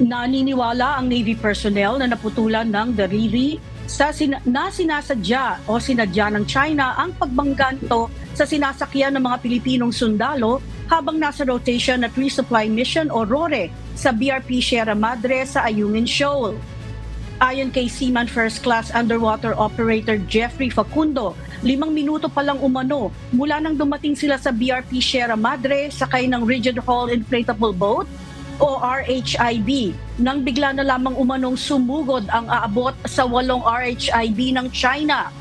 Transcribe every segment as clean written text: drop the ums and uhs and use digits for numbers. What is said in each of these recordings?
Naniniwala ang Navy personnel na naputulan ng daliri na sinasadya o sinadya ng China ang pagbangganto sa sinasakyan ng mga Pilipinong sundalo habang nasa rotation at resupply mission o RORE sa BRP Sierra Madre sa Ayungin Shoal. Ayon kay Seaman First Class Underwater Operator Jeffrey Facundo, 5 minuto pa lang umano mula nang dumating sila sa BRP Sierra Madre sakay ng Rigid Hull Inflatable Boat o RHIB nang bigla na lamang umanong sumugod ang aabot sa 8 RHIB ng China.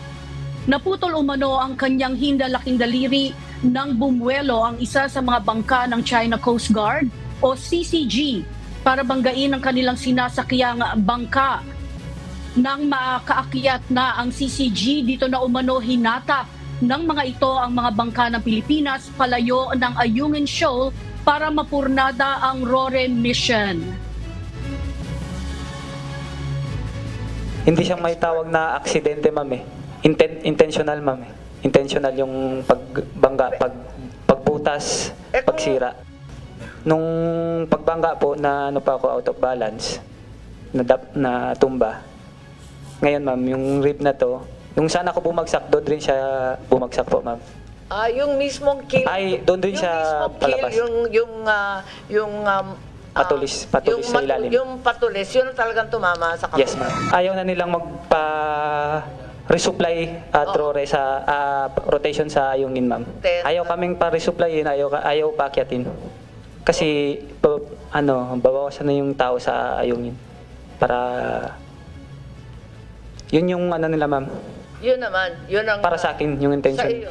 Naputol umano ang kanyang hindalaking daliri nang bumwelo ang isa sa mga bangka ng China Coast Guard o CCG para banggain ang kanilang sinasakyang bangka. Nang makaakyat na ang CCG, dito na umano hinata ng mga ito ang mga bangka ng Pilipinas palayo ng Ayungin Shoal para mapurnada ang RORE mission. Hindi siyang may tawag na aksidente, ma'am eh. Intentional, ma'am eh. Intentional yung pagbangga, pagbutas, pagsira. Nung pagbangga po na ano pa ako out of balance, na tumba. Ngayon, ma'am, yung rib na to, yung sana ko bumagsak, doon rin siya bumagsak po, ma'am. Yung mismong kill. Ay, doon din siya palabas. Patulis sa ilalim. Yung patulis, yun talagang tumama sa kapatid. Yes, ma'am. Ayaw na nilang resupply at RORE sa rotation sa Ayungin, ma'am. Ayaw kaming pa-resupplyin, ayaw paakyatin. Kasi babawasan na yung tao sa Ayungin. Para yun yung nila, ma'am. Yun naman, yun ang para sa akin yung intention. sa iyo.